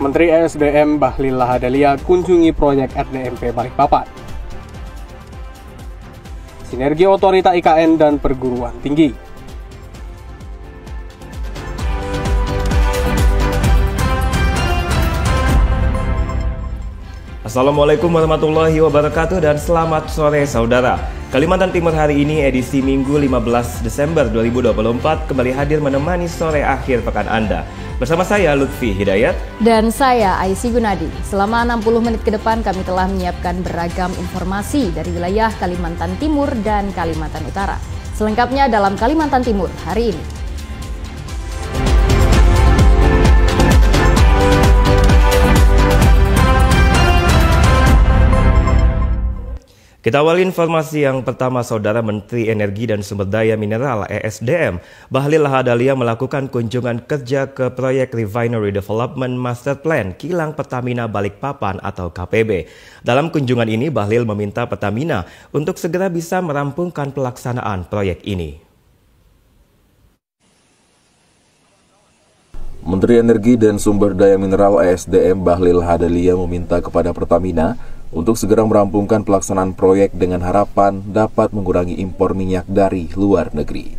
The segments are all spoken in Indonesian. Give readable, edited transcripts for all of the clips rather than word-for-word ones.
Menteri ESDM Bahlil Lahadalia kunjungi proyek RDMP Balikpapan. Sinergi otorita IKN dan perguruan tinggi. Assalamualaikum warahmatullahi wabarakatuh dan selamat sore saudara. Kalimantan Timur hari ini edisi Minggu 15 Desember 2024 kembali hadir menemani sore akhir pekan Anda. Bersama saya Lutfi Hidayat dan saya Aisy Gunadi. Selama 60 menit ke depan kami telah menyiapkan beragam informasi dari wilayah Kalimantan Timur dan Kalimantan Utara. Selengkapnya dalam Kalimantan Timur hari ini. Kita awali informasi yang pertama, Saudara. Menteri Energi dan Sumber Daya Mineral ESDM Bahlil Lahadalia melakukan kunjungan kerja ke proyek Refinery Development Master Plan Kilang Pertamina Balikpapan atau KPB. Dalam kunjungan ini, Bahlil meminta Pertamina untuk segera bisa merampungkan pelaksanaan proyek ini. Menteri Energi dan Sumber Daya Mineral ESDM Bahlil Lahadalia meminta kepada Pertamina untuk segera merampungkan pelaksanaan proyek dengan harapan dapat mengurangi impor minyak dari luar negeri.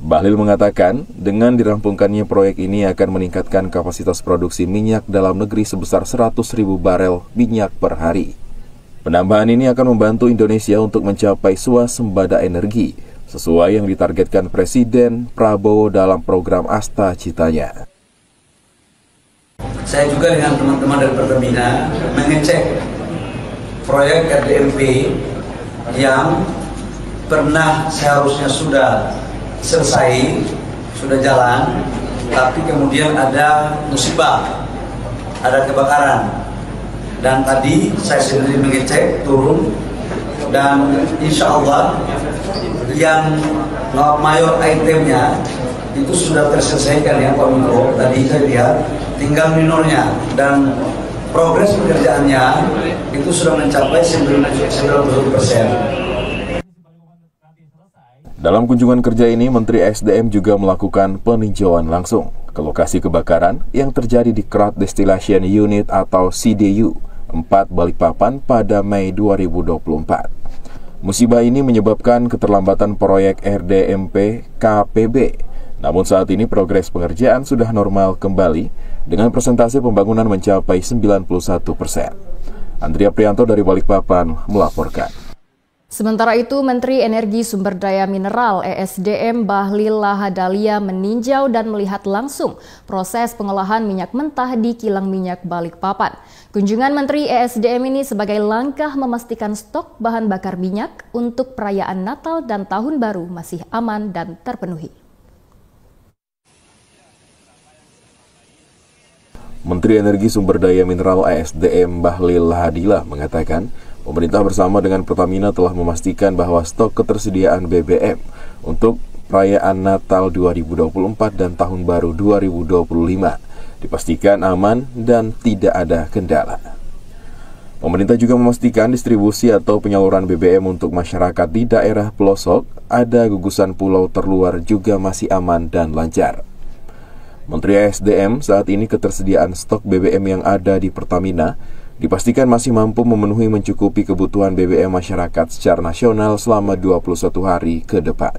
Bahlil mengatakan, dengan dirampungkannya proyek ini akan meningkatkan kapasitas produksi minyak dalam negeri sebesar 100.000 barel minyak per hari. Penambahan ini akan membantu Indonesia untuk mencapai swasembada energi, sesuai yang ditargetkan Presiden Prabowo dalam program Asta Citanya. Saya juga dengan teman-teman dari Pertamina mengecek proyek RDMP yang pernah seharusnya sudah selesai, sudah jalan, tapi kemudian ada musibah, ada kebakaran. Dan tadi saya sendiri mengecek, turun, dan insya Allah yang mayor itemnya itu sudah terselesaikan ya Pak Menko. Tadi saya lihat tinggal minornya dan progres pekerjaannya itu sudah mencapai 90%. Dalam kunjungan kerja ini, Menteri SDM juga melakukan peninjauan langsung ke lokasi kebakaran yang terjadi di Krat Distillation Unit atau CDU 4 Balikpapan pada Mei 2024. Musibah ini menyebabkan keterlambatan proyek RDMP KPB. Namun saat ini progres pengerjaan sudah normal kembali dengan persentase pembangunan mencapai 91%. Andrea Prianto dari Balikpapan melaporkan. Sementara itu, Menteri Energi Sumber Daya Mineral ESDM Bahlil Lahadalia meninjau dan melihat langsung proses pengolahan minyak mentah di kilang minyak Balikpapan. Kunjungan Menteri ESDM ini sebagai langkah memastikan stok bahan bakar minyak untuk perayaan Natal dan Tahun Baru masih aman dan terpenuhi. Menteri Energi Sumber Daya Mineral ESDM Bahlil Lahadalia mengatakan, pemerintah bersama dengan Pertamina telah memastikan bahwa stok ketersediaan BBM untuk perayaan Natal 2024 dan Tahun Baru 2025 dipastikan aman dan tidak ada kendala. Pemerintah juga memastikan distribusi atau penyaluran BBM untuk masyarakat di daerah pelosok, ada gugusan pulau terluar juga masih aman dan lancar. Menteri ESDM saat ini ketersediaan stok BBM yang ada di Pertamina dipastikan masih mampu memenuhi mencukupi kebutuhan BBM masyarakat secara nasional selama 21 hari ke depan.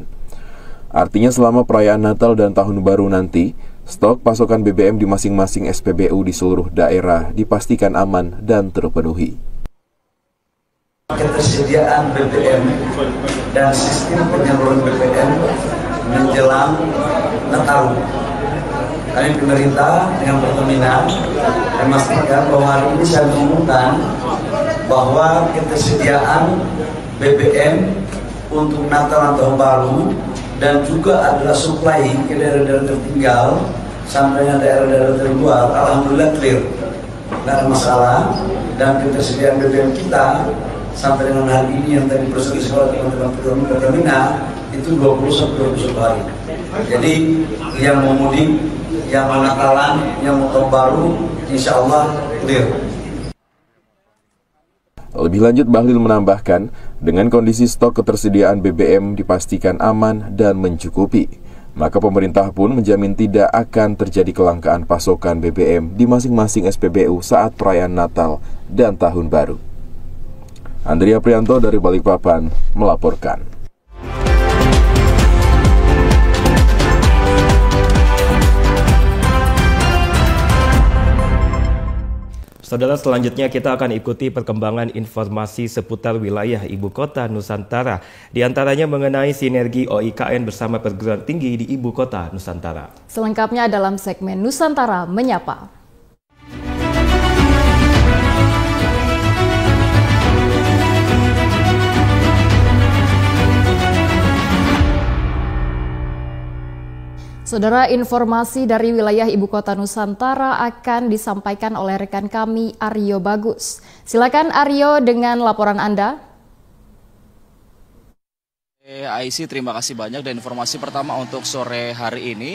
Artinya selama perayaan Natal dan Tahun Baru nanti, stok pasokan BBM di masing-masing SPBU di seluruh daerah dipastikan aman dan terpenuhi. Ketersediaan BBM dan sistem penyaluran BBM menjelang Natal. Kami pemerintah dengan Pertamina memastikan bahwa hari ini saya mengumumkan bahwa ketersediaan BBM untuk Natal dan Tahun Baru dan juga adalah supply ke daerah-daerah tertinggal sampai daerah-daerah terluar, alhamdulillah clear, tidak ada masalah. Dan ketersediaan BBM kita sampai dengan hari ini yang tadi proses sekolah teman-teman Pertamina itu 20-21 hari. Jadi yang mau mudik, yang mau Natalan, yang mau Tahun Baru, insya Allah clear. Lebih lanjut, Bahlil menambahkan, dengan kondisi stok ketersediaan BBM dipastikan aman dan mencukupi. Maka pemerintah pun menjamin tidak akan terjadi kelangkaan pasokan BBM di masing-masing SPBU saat perayaan Natal dan Tahun Baru. Andrea Prianto dari Balikpapan melaporkan. Saudara, selanjutnya kita akan ikuti perkembangan informasi seputar wilayah Ibu Kota Nusantara. Di antaranya mengenai sinergi OIKN bersama perguruan tinggi di Ibu Kota Nusantara. Selengkapnya dalam segmen Nusantara Menyapa. Saudara, informasi dari wilayah Ibu Kota Nusantara akan disampaikan oleh rekan kami Aryo Bagus. Silakan Aryo dengan laporan Anda. Aisy, terima kasih banyak. Dan informasi pertama untuk sore hari ini,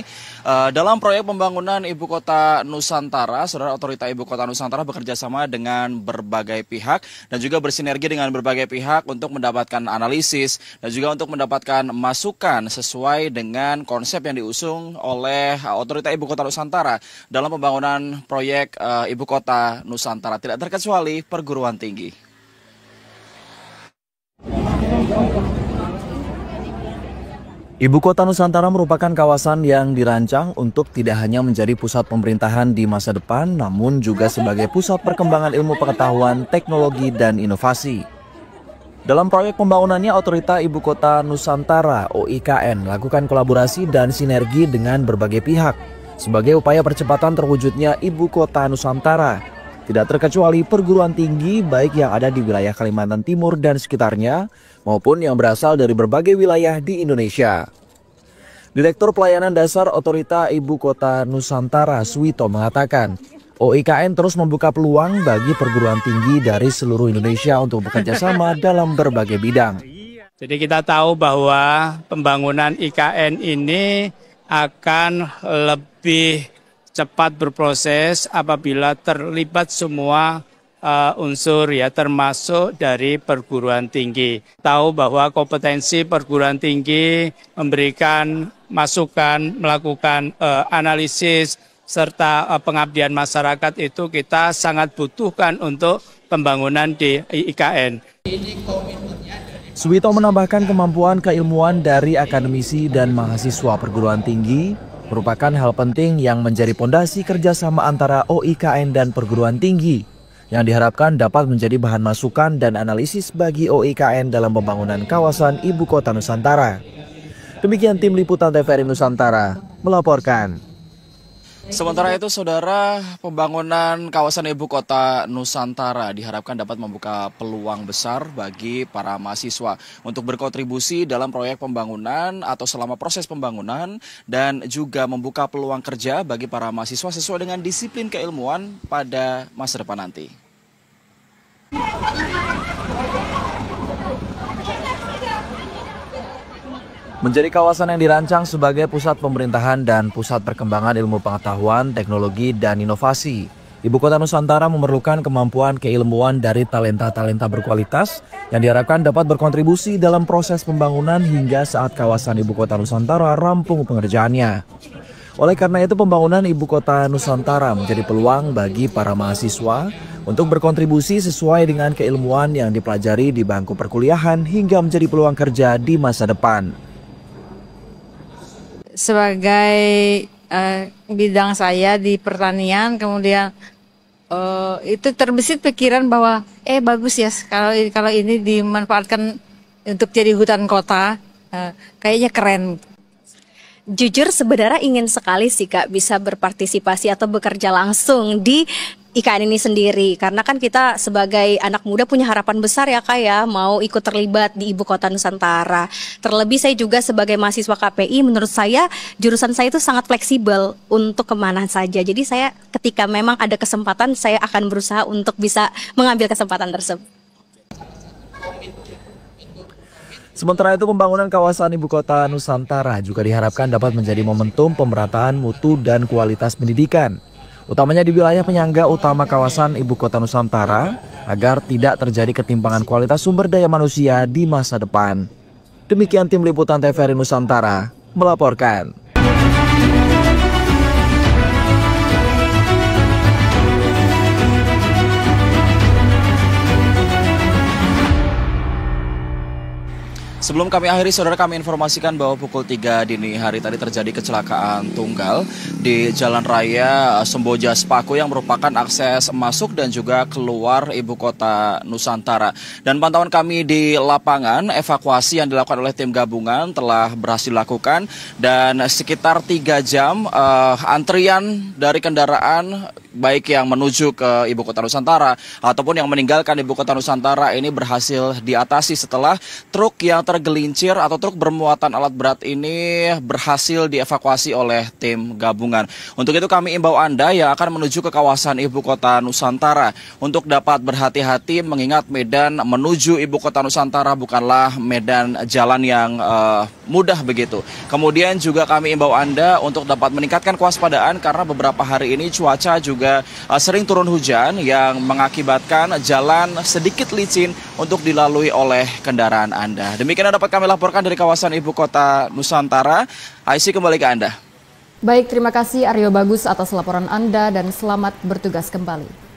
dalam proyek pembangunan Ibu Kota Nusantara, Saudara, Otorita Ibu Kota Nusantara bekerja sama dengan berbagai pihak dan juga bersinergi dengan berbagai pihak untuk mendapatkan analisis dan juga untuk mendapatkan masukan sesuai dengan konsep yang diusung oleh Otorita Ibu Kota Nusantara dalam pembangunan proyek Ibu Kota Nusantara, tidak terkecuali perguruan tinggi. Ibu Kota Nusantara merupakan kawasan yang dirancang untuk tidak hanya menjadi pusat pemerintahan di masa depan, namun juga sebagai pusat perkembangan ilmu pengetahuan, teknologi, dan inovasi. Dalam proyek pembangunannya, Otorita Ibu Kota Nusantara (OIKN) melakukan kolaborasi dan sinergi dengan berbagai pihak sebagai upaya percepatan terwujudnya Ibu Kota Nusantara. Tidak terkecuali perguruan tinggi baik yang ada di wilayah Kalimantan Timur dan sekitarnya, maupun yang berasal dari berbagai wilayah di Indonesia. Direktur Pelayanan Dasar Otorita Ibu Kota Nusantara, Suwito, mengatakan, OIKN terus membuka peluang bagi perguruan tinggi dari seluruh Indonesia untuk bekerja sama dalam berbagai bidang. Jadi kita tahu bahwa pembangunan IKN ini akan lebih cepat berproses apabila terlibat semua unsur, ya, termasuk dari perguruan tinggi. Tahu bahwa kompetensi perguruan tinggi memberikan masukan, melakukan analisis serta pengabdian masyarakat itu kita sangat butuhkan untuk pembangunan di IKN. Suwito menambahkan kemampuan keilmuan dari akademisi dan mahasiswa perguruan tinggi merupakan hal penting yang menjadi pondasi kerjasama antara OIKN dan perguruan tinggi, yang diharapkan dapat menjadi bahan masukan dan analisis bagi OIKN dalam pembangunan kawasan Ibu Kota Nusantara. Demikian tim liputan TVRI Nusantara melaporkan. Sementara itu, Saudara, pembangunan kawasan Ibu Kota Nusantara diharapkan dapat membuka peluang besar bagi para mahasiswa untuk berkontribusi dalam proyek pembangunan atau selama proses pembangunan dan juga membuka peluang kerja bagi para mahasiswa sesuai dengan disiplin keilmuan pada masa depan nanti. Menjadi kawasan yang dirancang sebagai pusat pemerintahan dan pusat perkembangan ilmu pengetahuan, teknologi, dan inovasi, Ibu Kota Nusantara memerlukan kemampuan keilmuan dari talenta-talenta berkualitas yang diharapkan dapat berkontribusi dalam proses pembangunan hingga saat kawasan Ibu Kota Nusantara rampung pengerjaannya. Oleh karena itu, pembangunan Ibu Kota Nusantara menjadi peluang bagi para mahasiswa untuk berkontribusi sesuai dengan keilmuan yang dipelajari di bangku perkuliahan hingga menjadi peluang kerja di masa depan. Sebagai bidang saya di pertanian, kemudian itu terbesit pikiran bahwa bagus ya kalau ini dimanfaatkan untuk jadi hutan kota, kayaknya keren. Jujur sebenarnya ingin sekali sih Kak bisa berpartisipasi atau bekerja langsung di IKN ini sendiri, karena kan kita sebagai anak muda punya harapan besar ya Kak ya, mau ikut terlibat di Ibu Kota Nusantara. Terlebih saya juga sebagai mahasiswa KPI, menurut saya jurusan saya itu sangat fleksibel untuk kemana saja. Jadi saya ketika memang ada kesempatan, saya akan berusaha untuk bisa mengambil kesempatan tersebut. Sementara itu, pembangunan kawasan Ibu Kota Nusantara juga diharapkan dapat menjadi momentum pemerataan mutu dan kualitas pendidikan, utamanya di wilayah penyangga utama kawasan Ibu Kota Nusantara, agar tidak terjadi ketimpangan kualitas sumber daya manusia di masa depan. Demikian tim liputan TVRI Nusantara melaporkan. Sebelum kami akhiri, saudara, kami informasikan bahwa pukul 3 dini hari tadi terjadi kecelakaan tunggal di Jalan Raya Semboja Sepaku yang merupakan akses masuk dan juga keluar ibu kota Nusantara. Dan pantauan kami di lapangan, evakuasi yang dilakukan oleh tim gabungan telah berhasil dilakukan dan sekitar 3 jam antrian dari kendaraan baik yang menuju ke ibu kota Nusantara ataupun yang meninggalkan ibu kota Nusantara ini berhasil diatasi setelah truk yang tergelincir atau truk bermuatan alat berat ini berhasil dievakuasi oleh tim gabungan. Untuk itu kami imbau Anda yang akan menuju ke kawasan ibu kota Nusantara untuk dapat berhati-hati mengingat medan menuju ibu kota Nusantara bukanlah medan jalan yang mudah begitu. Kemudian juga kami imbau Anda untuk dapat meningkatkan kewaspadaan karena beberapa hari ini cuaca juga sering turun hujan yang mengakibatkan jalan sedikit licin untuk dilalui oleh kendaraan Anda. Demikian yang dapat kami laporkan dari kawasan ibu kota Nusantara. IC kembali ke Anda. Baik, terima kasih Aryo Bagus atas laporan Anda dan selamat bertugas kembali.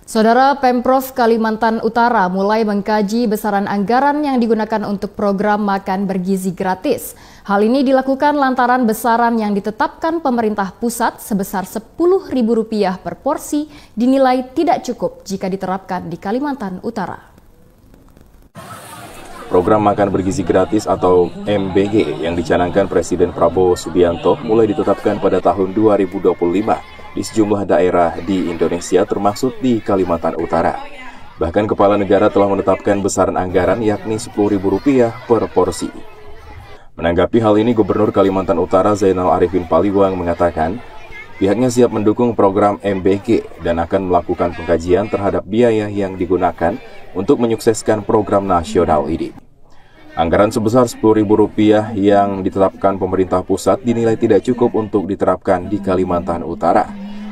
Saudara, Pemprov Kalimantan Utara mulai mengkaji besaran anggaran yang digunakan untuk program makan bergizi gratis. Hal ini dilakukan lantaran besaran yang ditetapkan pemerintah pusat sebesar Rp10.000 per porsi dinilai tidak cukup jika diterapkan di Kalimantan Utara. Program makan bergizi gratis atau MBG yang dicanangkan Presiden Prabowo Subianto mulai ditetapkan pada tahun 2025 di sejumlah daerah di Indonesia termasuk di Kalimantan Utara. Bahkan Kepala Negara telah menetapkan besaran anggaran yakni Rp10.000 per porsi. Menanggapi hal ini, Gubernur Kalimantan Utara Zainal Arifin Paliwang mengatakan pihaknya siap mendukung program MBG dan akan melakukan pengkajian terhadap biaya yang digunakan untuk menyukseskan program nasional ini. Anggaran sebesar Rp10.000 yang ditetapkan pemerintah pusat dinilai tidak cukup untuk diterapkan di Kalimantan Utara.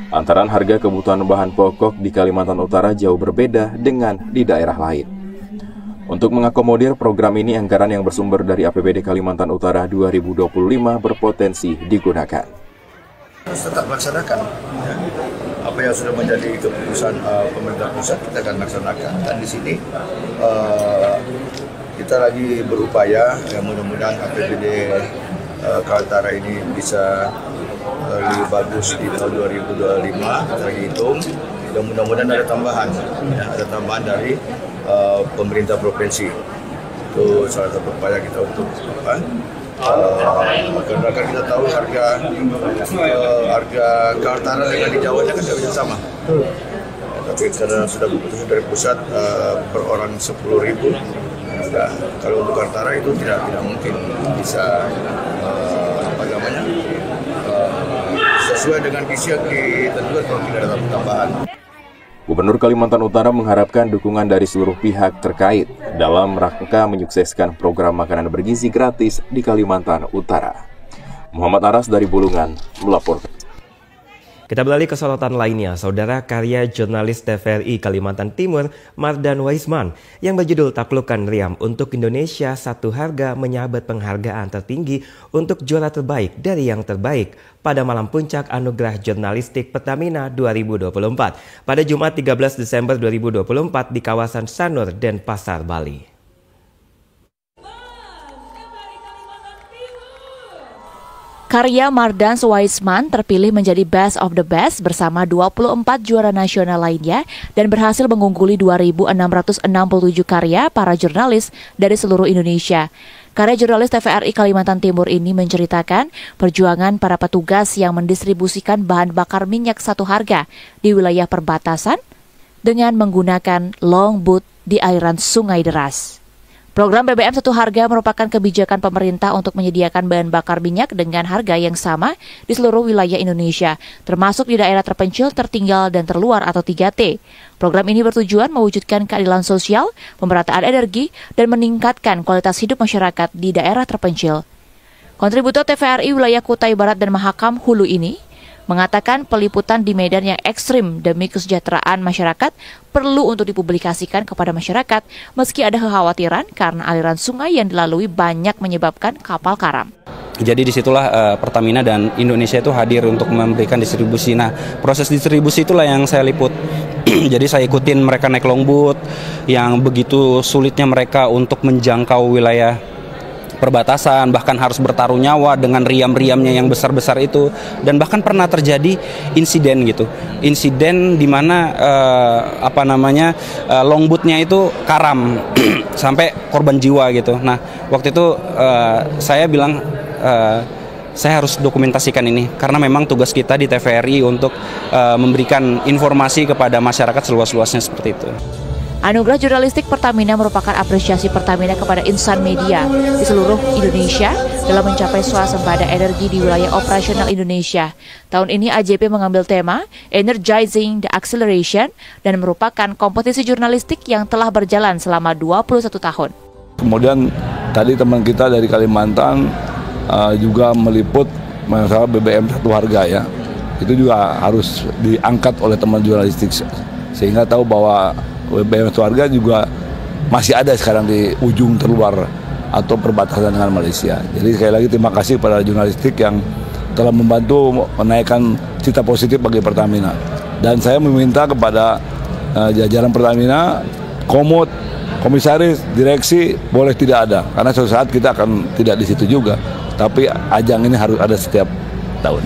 Lantaran harga kebutuhan bahan pokok di Kalimantan Utara jauh berbeda dengan di daerah lain. Untuk mengakomodir program ini, anggaran yang bersumber dari APBD Kalimantan Utara 2025 berpotensi digunakan. Tetap laksanakan ya. Apa yang sudah menjadi keputusan pemerintah pusat kita akan laksanakan, dan di sini kita lagi berupaya ya, mudah-mudahan APBD Kaltara ini bisa lebih bagus di tahun 2025. Kita lagi hitung dan mudah-mudahan ada tambahan ya, ada tambahan dari pemerintah provinsi. Itu salah satu upaya kita untuk karena kan kita tahu harga Kaltara dengan di Jawa kan tidak bisa sama. Tapi karena sudah keputusan dari pusat per orang 10.000, kalau untuk Kaltara itu tidak mungkin bisa sesuai dengan visi yang ditentukan kalau tidak ada tambahan. Gubernur Kalimantan Utara mengharapkan dukungan dari seluruh pihak terkait dalam rangka menyukseskan program makanan bergizi gratis di Kalimantan Utara. Muhammad Aras dari Bulungan melaporkan. Kita beralih ke sorotan lainnya, saudara. Karya jurnalis TVRI Kalimantan Timur, Mardan Waisman, yang berjudul Taklukan Riam untuk Indonesia Satu Harga menyabet penghargaan tertinggi untuk juara terbaik dari yang terbaik pada malam puncak Anugerah Jurnalistik Pertamina 2024 pada Jumat 13 Desember 2024 di kawasan Sanur, Denpasar, Bali. Karya Mardan Waisman terpilih menjadi Best of the Best bersama 24 juara nasional lainnya dan berhasil mengungguli 2.667 karya para jurnalis dari seluruh Indonesia. Karya jurnalis TVRI Kalimantan Timur ini menceritakan perjuangan para petugas yang mendistribusikan bahan bakar minyak satu harga di wilayah perbatasan dengan menggunakan longboat di aliran sungai deras. Program BBM Satu Harga merupakan kebijakan pemerintah untuk menyediakan bahan bakar minyak dengan harga yang sama di seluruh wilayah Indonesia, termasuk di daerah terpencil, tertinggal, dan terluar atau 3T. Program ini bertujuan mewujudkan keadilan sosial, pemerataan energi, dan meningkatkan kualitas hidup masyarakat di daerah terpencil. Kontributor TVRI wilayah Kutai Barat dan Mahakam Hulu ini mengatakan peliputan di medan yang ekstrim demi kesejahteraan masyarakat perlu untuk dipublikasikan kepada masyarakat meski ada kekhawatiran karena aliran sungai yang dilalui banyak menyebabkan kapal karam. Jadi disitulah Pertamina dan Indonesia itu hadir untuk memberikan distribusi. Nah, proses distribusi itulah yang saya liput Jadi saya ikutin mereka naik longboat yang begitu sulitnya mereka untuk menjangkau wilayah perbatasan, bahkan harus bertaruh nyawa dengan riam-riamnya yang besar-besar itu, dan bahkan pernah terjadi insiden gitu, insiden di mana longboatnya itu karam sampai korban jiwa gitu. Nah waktu itu saya bilang saya harus dokumentasikan ini karena memang tugas kita di TVRI untuk memberikan informasi kepada masyarakat seluas-luasnya seperti itu. Anugerah Jurnalistik Pertamina merupakan apresiasi Pertamina kepada insan media di seluruh Indonesia dalam mencapai swasembada energi di wilayah operasional Indonesia. Tahun ini AJP mengambil tema Energizing the Acceleration dan merupakan kompetisi jurnalistik yang telah berjalan selama 21 tahun. Kemudian tadi teman kita dari Kalimantan juga meliput masalah BBM satu harga ya. Itu juga harus diangkat oleh teman jurnalistik sehingga tahu bahwa BBM satu harga juga masih ada sekarang di ujung terluar atau perbatasan dengan Malaysia. Jadi sekali lagi terima kasih kepada jurnalistik yang telah membantu menaikkan cita positif bagi Pertamina. Dan saya meminta kepada jajaran Pertamina, komut, komisaris, direksi boleh tidak ada, karena suatu saat kita akan tidak di situ juga. Tapi ajang ini harus ada setiap tahun.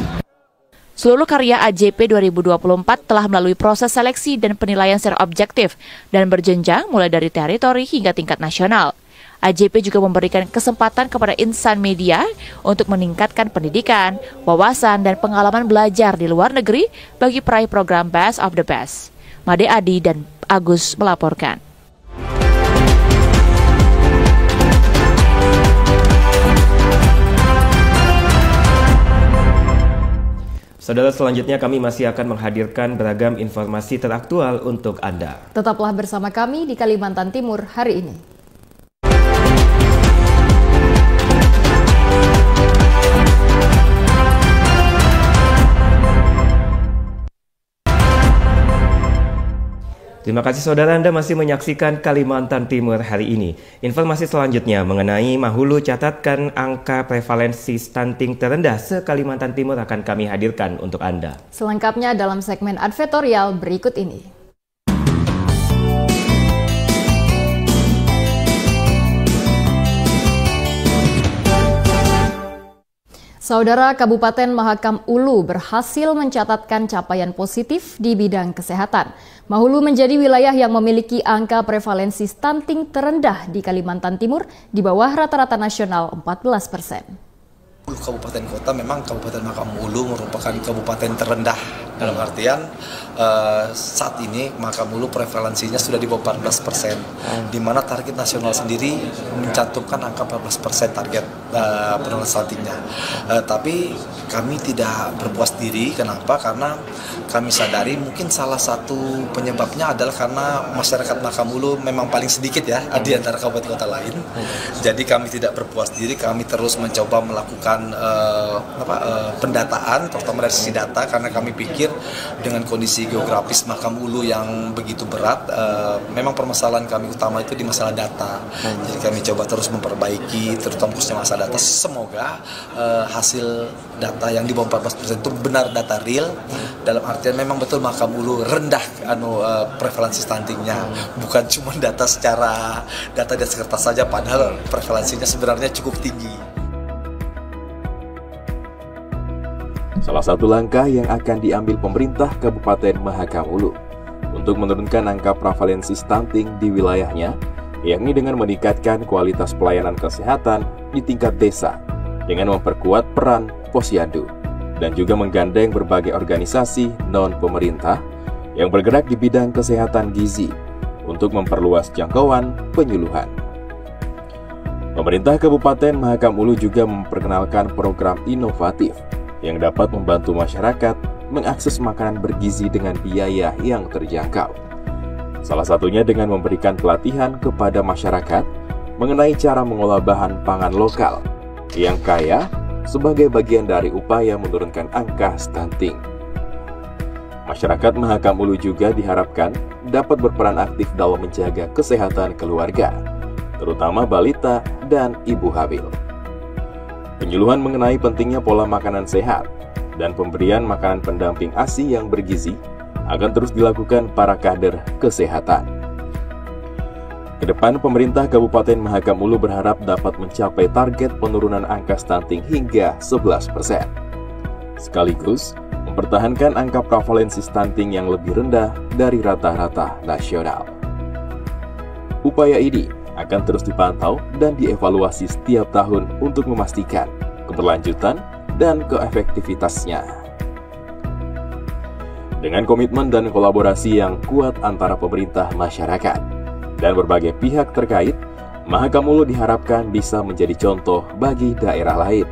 Seluruh karya AJP 2024 telah melalui proses seleksi dan penilaian secara objektif dan berjenjang mulai dari teritori hingga tingkat nasional. AJP juga memberikan kesempatan kepada insan media untuk meningkatkan pendidikan, wawasan, dan pengalaman belajar di luar negeri bagi peraih program Best of the Best. Made Adi dan Agus melaporkan. Saudara, selanjutnya kami masih akan menghadirkan beragam informasi teraktual untuk Anda. Tetaplah bersama kami di Kalimantan Timur hari ini. Terima kasih saudara, Anda masih menyaksikan Kalimantan Timur hari ini. Informasi selanjutnya mengenai Mahulu catatkan angka prevalensi stunting terendah se-Kalimantan Timur akan kami hadirkan untuk Anda. Selengkapnya dalam segmen advertorial berikut ini. Saudara, Kabupaten Mahakam Ulu berhasil mencatatkan capaian positif di bidang kesehatan. Mahulu menjadi wilayah yang memiliki angka prevalensi stunting terendah di Kalimantan Timur di bawah rata-rata nasional 14%. Kabupaten kota memang Kabupaten Mahakam Ulu merupakan kabupaten terendah dalam artian saat ini Mahakam Ulu prevalensinya sudah di bawah 14%, di mana target nasional sendiri mencantumkan angka 14% target penurunan stuntingnya. Tapi kami tidak berpuas diri. Kenapa? Karena kami sadari mungkin salah satu penyebabnya adalah karena masyarakat Mahakam Ulu memang paling sedikit ya di antara kabupaten kota lain. Jadi kami tidak berpuas diri, kami terus mencoba melakukan pendataan, terutama dari sisi data, karena kami pikir dengan kondisi geografis Mahakam Ulu yang begitu berat, memang permasalahan kami utama itu di masalah data. Jadi kami coba terus memperbaiki, terutama khususnya masalah data. Semoga hasil data yang di bawah 14% itu benar data real, dalam artian memang betul Mahakam Ulu rendah prevalensi stuntingnya, bukan cuma data secara data di atas kertas saja, padahal prevalensinya sebenarnya cukup tinggi. Salah satu langkah yang akan diambil pemerintah Kabupaten Mahakam Ulu untuk menurunkan angka prevalensi stunting di wilayahnya, yakni dengan meningkatkan kualitas pelayanan kesehatan di tingkat desa dengan memperkuat peran posyandu dan juga menggandeng berbagai organisasi non-pemerintah yang bergerak di bidang kesehatan gizi untuk memperluas jangkauan penyuluhan. Pemerintah Kabupaten Mahakam Ulu juga memperkenalkan program inovatif yang dapat membantu masyarakat mengakses makanan bergizi dengan biaya yang terjangkau. Salah satunya dengan memberikan pelatihan kepada masyarakat mengenai cara mengolah bahan pangan lokal yang kaya sebagai bagian dari upaya menurunkan angka stunting. Masyarakat Mahakam Ulu juga diharapkan dapat berperan aktif dalam menjaga kesehatan keluarga, terutama balita dan ibu hamil. Penyuluhan mengenai pentingnya pola makanan sehat dan pemberian makanan pendamping ASI yang bergizi akan terus dilakukan para kader kesehatan. Kedepan, pemerintah Kabupaten Mahakam Ulu berharap dapat mencapai target penurunan angka stunting hingga 11%. Sekaligus, mempertahankan angka prevalensi stunting yang lebih rendah dari rata-rata nasional. Upaya ini akan terus dipantau dan dievaluasi setiap tahun untuk memastikan keberlanjutan dan keefektivitasnya. Dengan komitmen dan kolaborasi yang kuat antara pemerintah, masyarakat, dan berbagai pihak terkait, Mahakam Ulu diharapkan bisa menjadi contoh bagi daerah lain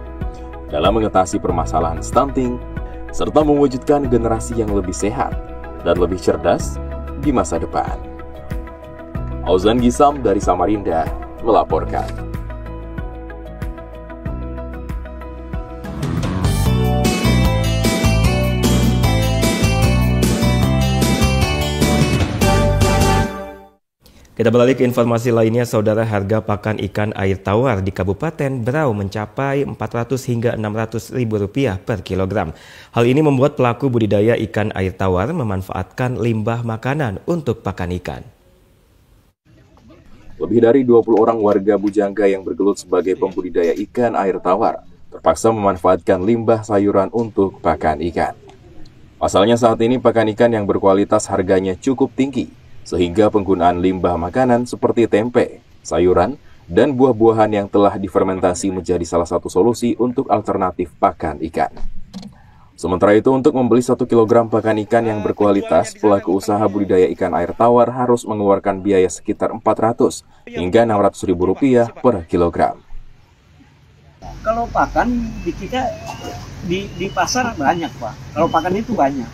dalam mengatasi permasalahan stunting, serta mewujudkan generasi yang lebih sehat dan lebih cerdas di masa depan. Auzan Gisam dari Samarinda melaporkan. Kita beralih ke informasi lainnya, saudara. Harga pakan ikan air tawar di Kabupaten Berau mencapai 400 hingga 600 ribu rupiah per kilogram. Hal ini membuat pelaku budidaya ikan air tawar memanfaatkan limbah makanan untuk pakan ikan. Lebih dari 20 orang warga Bujangga yang bergelut sebagai pembudidaya ikan air tawar terpaksa memanfaatkan limbah sayuran untuk pakan ikan. Pasalnya saat ini pakan ikan yang berkualitas harganya cukup tinggi, sehingga penggunaan limbah makanan seperti tempe, sayuran, dan buah-buahan yang telah difermentasi menjadi salah satu solusi untuk alternatif pakan ikan. Sementara itu, untuk membeli 1 kg pakan ikan yang berkualitas, pelaku usaha budidaya ikan air tawar harus mengeluarkan biaya sekitar 400 hingga 600 ribu rupiah per kilogram. Kalau pakan di kita di pasar banyak, Pak. Kalau pakan itu banyak.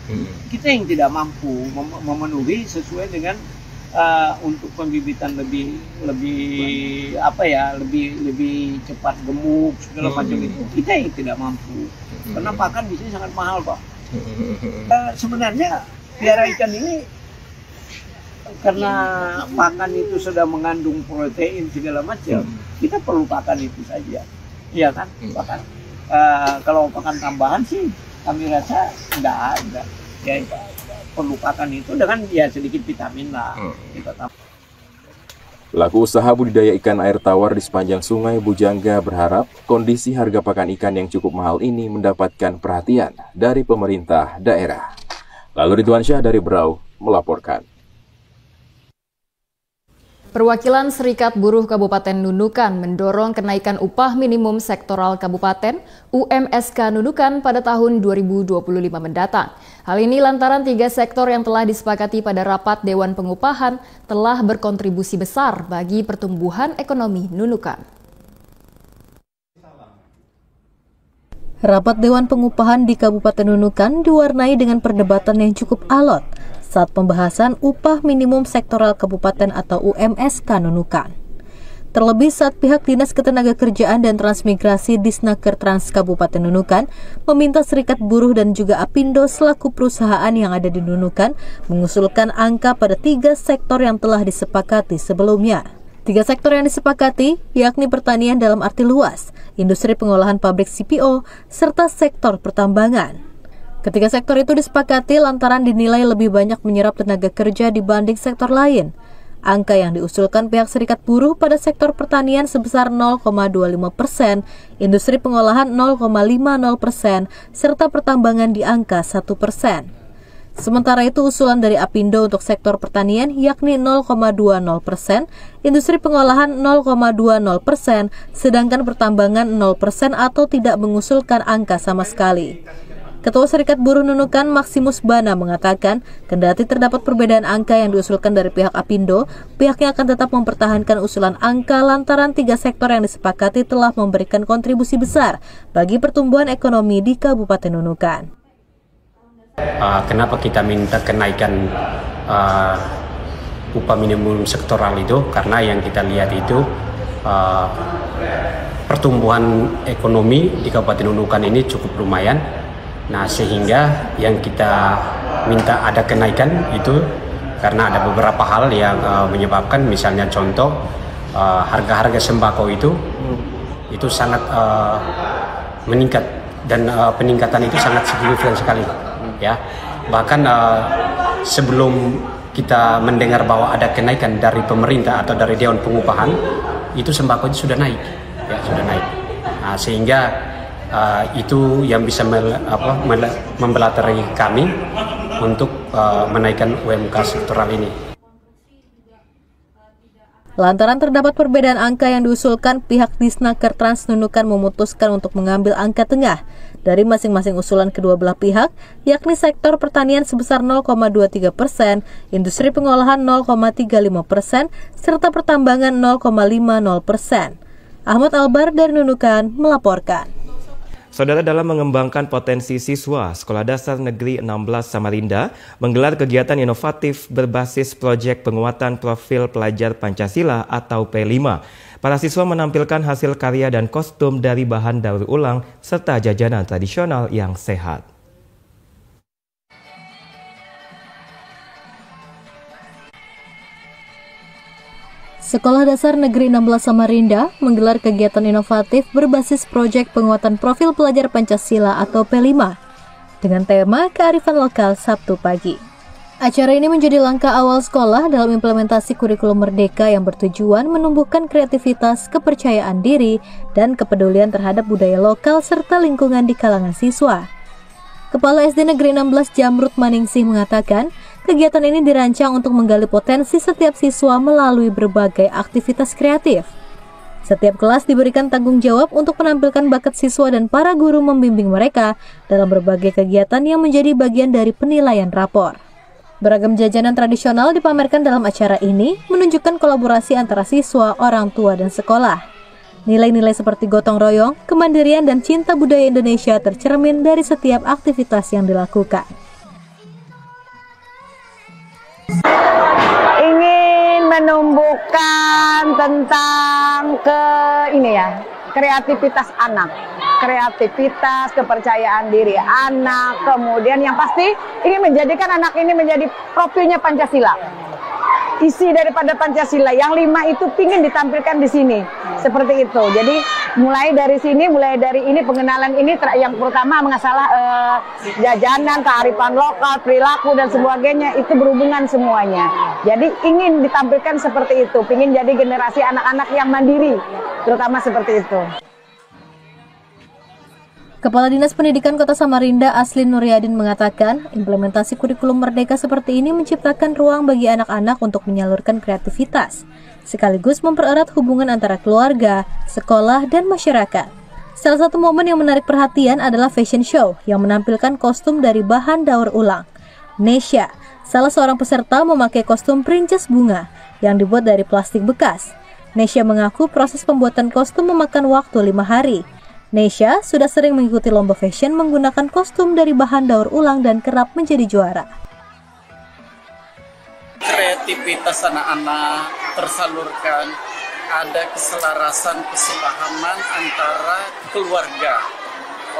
Kita yang tidak mampu memenuhi sesuai dengan untuk pembibitan lebih cepat gemuk segala macam itu. Kita yang tidak mampu. Karena pakan di sini sangat mahal, Pak. Sebenarnya piara ikan ini karena pakan itu sudah mengandung protein segala macam, kita perlu pakan itu saja. Iya kan, pakan. Kalau pakan tambahan sih kami rasa nggak ada. Ya perlu pakan itu dengan ya sedikit vitamin lah. Kita tambah. Pelaku usaha budidaya ikan air tawar di sepanjang Sungai Bujangga berharap kondisi harga pakan ikan yang cukup mahal ini mendapatkan perhatian dari pemerintah daerah. Lalu Ridwan Syah dari Berau melaporkan. Perwakilan Serikat Buruh Kabupaten Nunukan mendorong kenaikan upah minimum sektoral kabupaten UMSK Nunukan pada tahun 2025 mendatang. Hal ini lantaran 3 sektor yang telah disepakati pada rapat Dewan Pengupahan telah berkontribusi besar bagi pertumbuhan ekonomi Nunukan. Rapat Dewan Pengupahan di Kabupaten Nunukan diwarnai dengan perdebatan yang cukup alot saat pembahasan upah minimum sektoral kabupaten atau UMSK Nunukan. Terlebih saat pihak Dinas Ketenagakerjaan dan Transmigrasi Disnaker Trans Kabupaten Nunukan meminta Serikat Buruh dan juga Apindo selaku perusahaan yang ada di Nunukan mengusulkan angka pada 3 sektor yang telah disepakati sebelumnya. 3 sektor yang disepakati yakni pertanian dalam arti luas, industri pengolahan pabrik CPO, serta sektor pertambangan. Ketiga sektor itu disepakati lantaran dinilai lebih banyak menyerap tenaga kerja dibanding sektor lain. Angka yang diusulkan pihak Serikat Buruh pada sektor pertanian sebesar 0,25%, industri pengolahan 0,50%, serta pertambangan di angka 1%. Sementara itu usulan dari Apindo untuk sektor pertanian yakni 0,20%, industri pengolahan 0,20%, sedangkan pertambangan 0% atau tidak mengusulkan angka sama sekali. Ketua Serikat Buruh Nunukan Maximus Bana mengatakan, kendati terdapat perbedaan angka yang diusulkan dari pihak Apindo, pihaknya akan tetap mempertahankan usulan angka lantaran 3 sektor yang disepakati telah memberikan kontribusi besar bagi pertumbuhan ekonomi di Kabupaten Nunukan. Kenapa kita minta kenaikan upah minimum sektoral itu? Karena yang kita lihat itu pertumbuhan ekonomi di Kabupaten Nunukan ini cukup lumayan. Nah, sehingga yang kita minta ada kenaikan itu karena ada beberapa hal yang menyebabkan, misalnya contoh harga-harga sembako itu sangat meningkat dan peningkatan itu sangat signifikan sekali, ya. Bahkan sebelum kita mendengar bahwa ada kenaikan dari pemerintah atau dari Dewan Pengupahan, itu sembako sudah naik, ya sudah naik. Nah, sehingga itu yang bisa membelaterai kami untuk menaikkan UMK sektoral ini. Lantaran terdapat perbedaan angka yang diusulkan, pihak Disnaker Trans Nunukan memutuskan untuk mengambil angka tengah dari masing-masing usulan kedua belah pihak, yakni sektor pertanian sebesar 0,23%, industri pengolahan 0,35%, serta pertambangan 0,50%. Ahmad Albar dari Nunukan melaporkan. Saudara, dalam mengembangkan potensi siswa, Sekolah Dasar Negeri 16 Samarinda menggelar kegiatan inovatif berbasis proyek penguatan profil pelajar Pancasila atau P5. Para siswa menampilkan hasil karya dan kostum dari bahan daur ulang serta jajanan tradisional yang sehat. Sekolah Dasar Negeri 16 Samarinda menggelar kegiatan inovatif berbasis proyek penguatan profil pelajar Pancasila atau P5 dengan tema kearifan lokal Sabtu pagi. Acara ini menjadi langkah awal sekolah dalam implementasi kurikulum merdeka yang bertujuan menumbuhkan kreativitas, kepercayaan diri, dan kepedulian terhadap budaya lokal serta lingkungan di kalangan siswa. Kepala SD Negeri 16 Jamrut Maningsih mengatakan, kegiatan ini dirancang untuk menggali potensi setiap siswa melalui berbagai aktivitas kreatif. Setiap kelas diberikan tanggung jawab untuk menampilkan bakat siswa dan para guru membimbing mereka dalam berbagai kegiatan yang menjadi bagian dari penilaian rapor. Beragam jajanan tradisional dipamerkan dalam acara ini, menunjukkan kolaborasi antara siswa, orang tua, dan sekolah. Nilai-nilai seperti gotong royong, kemandirian, dan cinta budaya Indonesia tercermin dari setiap aktivitas yang dilakukan. Ingin menumbuhkan tentang kreativitas anak, kreativitas, kepercayaan diri anak, kemudian yang pasti ingin menjadikan anak ini menjadi profilnya Pancasila. Isi daripada Pancasila yang 5 itu pingin ditampilkan di sini seperti itu. Jadi mulai dari ini pengenalan ini yang pertama masalah jajanan, kearifan lokal, perilaku dan sebagainya itu berhubungan semuanya. Jadi ingin ditampilkan seperti itu, pingin jadi generasi anak-anak yang mandiri, terutama seperti itu. Kepala Dinas Pendidikan Kota Samarinda Aslin Nuryadin mengatakan, implementasi kurikulum merdeka seperti ini menciptakan ruang bagi anak-anak untuk menyalurkan kreativitas, sekaligus mempererat hubungan antara keluarga, sekolah, dan masyarakat. Salah satu momen yang menarik perhatian adalah fashion show yang menampilkan kostum dari bahan daur ulang. Nesya, salah seorang peserta, memakai kostum princess bunga yang dibuat dari plastik bekas. Nesya mengaku proses pembuatan kostum memakan waktu 5 hari. Nesya sudah sering mengikuti lomba fashion menggunakan kostum dari bahan daur ulang dan kerap menjadi juara. Kreativitas anak-anak tersalurkan, ada keselarasan, kesepahaman antara keluarga,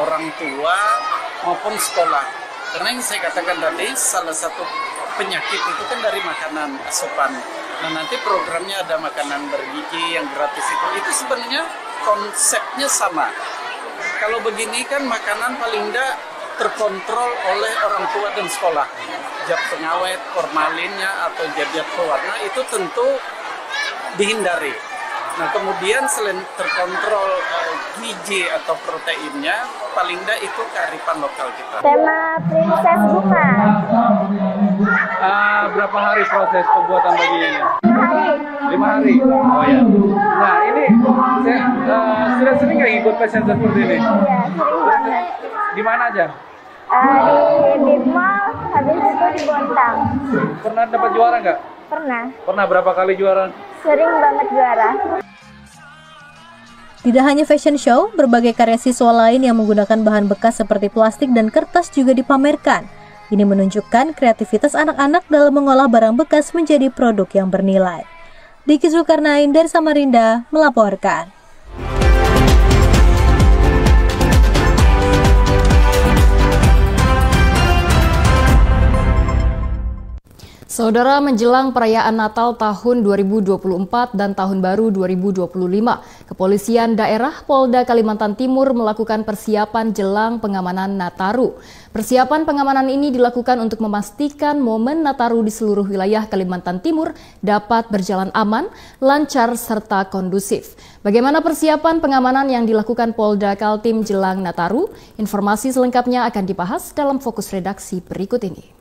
orang tua maupun sekolah. Karena yang saya katakan tadi, salah satu penyakit itu kan dari makanan asupan. Nah nanti programnya ada makanan bergizi yang gratis itu sebenarnya konsepnya sama. Kalau begini kan makanan paling tidak terkontrol oleh orang tua dan sekolah. Zat pengawet, formalinnya atau zat pewarna itu tentu dihindari. Nah kemudian selain terkontrol gizi atau proteinnya, paling tidak itu kearifan lokal kita. Tema princess bunga. Berapa hari proses pembuatan bagiannya? 5 hari. 5 hari? Oh ya. Nah ini saya sudah sering nggak ikut fashion seperti ini? Iya, sering banget. Di mana aja? Di mall, habis itu di Bontang. Pernah dapat juara nggak? Pernah. Pernah berapa kali juara? Sering banget juara. Tidak hanya fashion show, berbagai karya siswa lain yang menggunakan bahan bekas seperti plastik dan kertas juga dipamerkan. Ini menunjukkan kreativitas anak-anak dalam mengolah barang bekas menjadi produk yang bernilai. Diki Zulkarnain dari Samarinda melaporkan. Saudara, menjelang perayaan Natal tahun 2024 dan Tahun Baru 2025, Kepolisian Daerah Polda Kalimantan Timur melakukan persiapan jelang pengamanan Nataru. Persiapan pengamanan ini dilakukan untuk memastikan momen Nataru di seluruh wilayah Kalimantan Timur dapat berjalan aman, lancar, serta kondusif. Bagaimana persiapan pengamanan yang dilakukan Polda Kaltim jelang Nataru? Informasi selengkapnya akan dibahas dalam fokus redaksi berikut ini.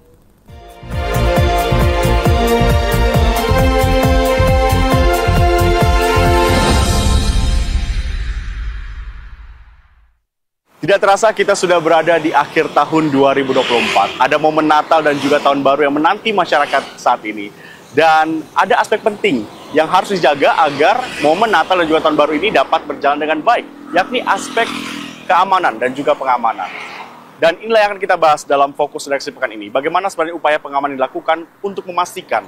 Tidak terasa kita sudah berada di akhir tahun 2024. Ada momen Natal dan juga Tahun Baru yang menanti masyarakat saat ini. Dan ada aspek penting yang harus dijaga agar momen Natal dan juga Tahun Baru ini dapat berjalan dengan baik, yakni aspek keamanan dan juga pengamanan. Dan inilah yang akan kita bahas dalam fokus redaksi pekan ini. Bagaimana sebenarnya upaya pengamanan dilakukan untuk memastikan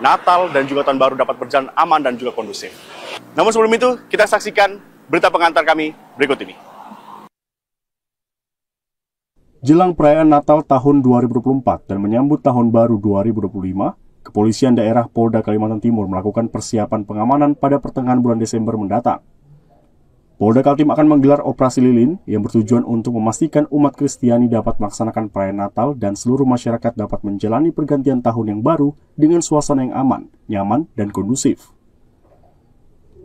Natal dan juga Tahun Baru dapat berjalan aman dan juga kondusif. Namun sebelum itu, kita saksikan berita pengantar kami berikut ini. Jelang perayaan Natal tahun 2024 dan menyambut Tahun Baru 2025, Kepolisian Daerah Polda Kalimantan Timur melakukan persiapan pengamanan pada pertengahan bulan Desember mendatang. Polda Kaltim akan menggelar operasi lilin yang bertujuan untuk memastikan umat Kristiani dapat melaksanakan perayaan Natal dan seluruh masyarakat dapat menjalani pergantian tahun yang baru dengan suasana yang aman, nyaman, dan kondusif.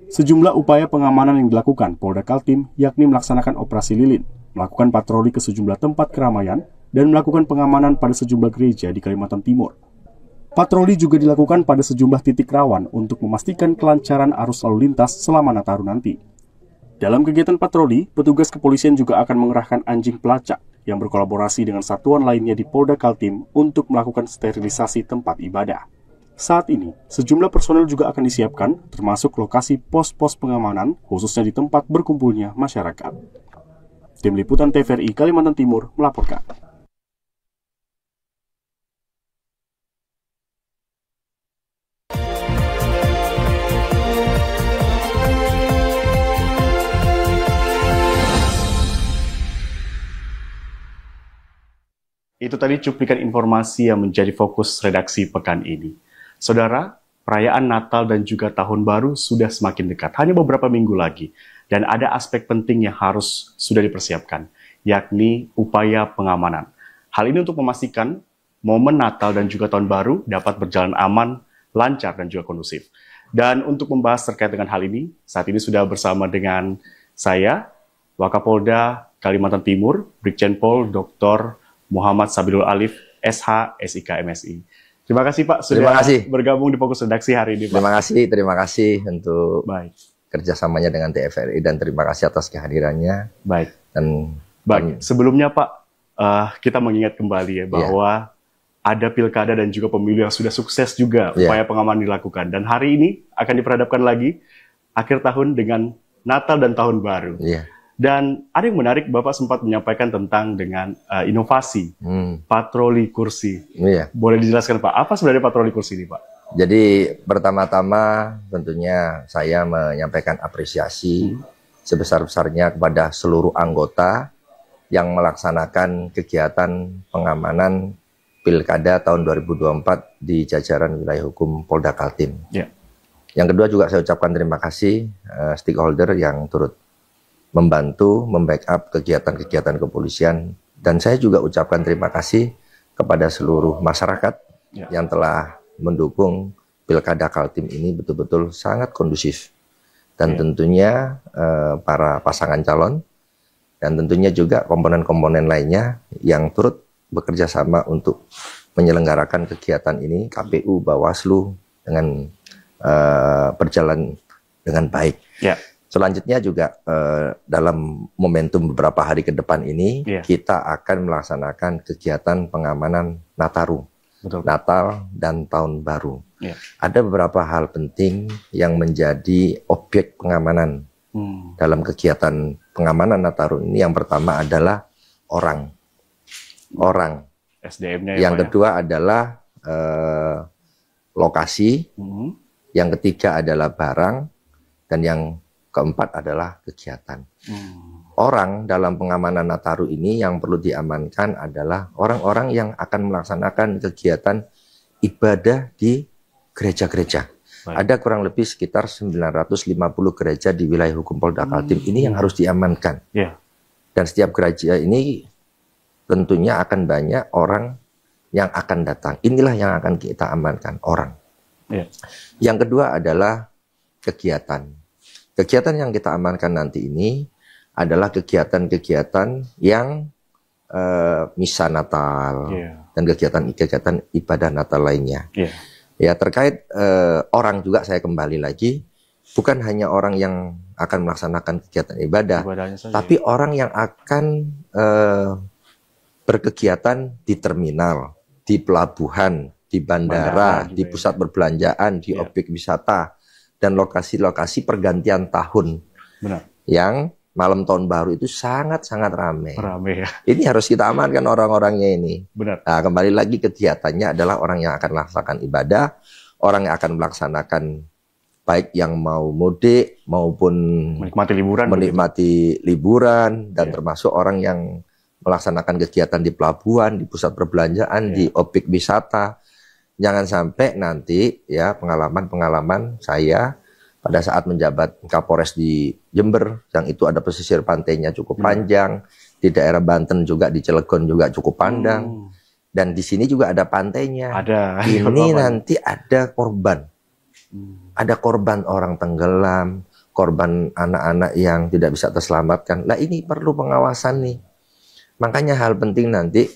Sejumlah upaya pengamanan yang dilakukan Polda Kaltim yakni melaksanakan operasi lilin, melakukan patroli ke sejumlah tempat keramaian, dan melakukan pengamanan pada sejumlah gereja di Kalimantan Timur. Patroli juga dilakukan pada sejumlah titik rawan untuk memastikan kelancaran arus lalu lintas selama Nataru nanti. Dalam kegiatan patroli, petugas kepolisian juga akan mengerahkan anjing pelacak yang berkolaborasi dengan satuan lainnya di Polda Kaltim untuk melakukan sterilisasi tempat ibadah. Saat ini, sejumlah personel juga akan disiapkan, termasuk lokasi pos-pos pengamanan, khususnya di tempat berkumpulnya masyarakat. Tim Liputan TVRI Kalimantan Timur melaporkan. Itu tadi cuplikan informasi yang menjadi fokus redaksi pekan ini. Saudara, perayaan Natal dan juga Tahun Baru sudah semakin dekat, hanya beberapa minggu lagi. Dan ada aspek penting yang harus sudah dipersiapkan, yakni upaya pengamanan. Hal ini untuk memastikan momen Natal dan juga Tahun Baru dapat berjalan aman, lancar, dan juga kondusif. Dan untuk membahas terkait dengan hal ini, saat ini sudah bersama dengan saya, Wakapolda Kalimantan Timur, Brigjen Pol Dr. Muhammad Sabilul Alif, SH, SIK, MSI. Terima kasih Pak sudah bergabung di fokus redaksi hari ini Pak. Terima kasih untuk kerjasamanya dengan TVRI dan terima kasih atas kehadirannya. Baik. Sebelumnya Pak, kita mengingat kembali ya bahwa ada pilkada dan juga pemilu yang sudah sukses juga upaya pengamanan dilakukan. Dan hari ini akan diperhadapkan lagi akhir tahun dengan Natal dan Tahun Baru. Dan ada yang menarik, Bapak sempat menyampaikan tentang dengan inovasi, patroli kursi. Boleh dijelaskan Pak, apa sebenarnya patroli kursi ini Pak? Jadi pertama-tama tentunya saya menyampaikan apresiasi sebesar-besarnya kepada seluruh anggota yang melaksanakan kegiatan pengamanan Pilkada tahun 2024 di jajaran wilayah hukum Polda Kaltim. Yang kedua juga saya ucapkan terima kasih stakeholder yang turut membantu, membackup kegiatan-kegiatan kepolisian. Dan saya juga ucapkan terima kasih kepada seluruh masyarakat yang telah mendukung Pilkada Kaltim ini betul-betul sangat kondusif. Dan tentunya para pasangan calon, dan tentunya juga komponen-komponen lainnya yang turut bekerja sama untuk menyelenggarakan kegiatan ini, KPU, Bawaslu, dengan berjalan dengan baik. Selanjutnya juga dalam momentum beberapa hari ke depan ini, kita akan melaksanakan kegiatan pengamanan Nataru. Natal dan Tahun Baru. Ada beberapa hal penting yang menjadi objek pengamanan dalam kegiatan pengamanan Nataru ini. Yang pertama adalah orang. SDM-nya. Yang kedua adalah lokasi. Yang ketiga adalah barang. Dan yang keempat adalah kegiatan. Orang dalam pengamanan Nataru ini yang perlu diamankan adalah orang-orang yang akan melaksanakan kegiatan ibadah di gereja-gereja. Ada kurang lebih sekitar 950 gereja di wilayah hukum Polda Kaltim ini yang harus diamankan. Dan setiap gereja ini tentunya akan banyak orang yang akan datang. Inilah yang akan kita amankan, orang. Yang kedua adalah kegiatan. Kegiatan yang kita amankan nanti ini adalah kegiatan-kegiatan yang misa Natal dan kegiatan ibadah Natal lainnya. Ya, terkait orang juga saya kembali lagi, bukan hanya orang yang akan melaksanakan kegiatan ibadah, tapi orang yang akan berkegiatan di terminal, di pelabuhan, di bandara, di pusat perbelanjaan, di objek wisata, dan lokasi-lokasi pergantian tahun yang malam tahun baru itu sangat-sangat ramai. Ya. Ini harus kita amankan orang-orangnya ini. Nah, kembali lagi kegiatannya adalah orang yang akan melaksanakan ibadah, orang yang akan melaksanakan baik yang mau mudik maupun menikmati liburan, dan termasuk orang yang melaksanakan kegiatan di pelabuhan, di pusat perbelanjaan, di objek wisata. Jangan sampai nanti ya pengalaman saya pada saat menjabat Kapolres di Jember, yang itu ada pesisir pantainya cukup panjang, di daerah Banten juga, di Cilegon juga cukup pandang, dan di sini juga ada pantainya. Ini nanti ada korban, ada korban orang tenggelam, korban anak-anak yang tidak bisa terselamatkan. Nah, ini perlu pengawasan nih. Makanya hal penting nanti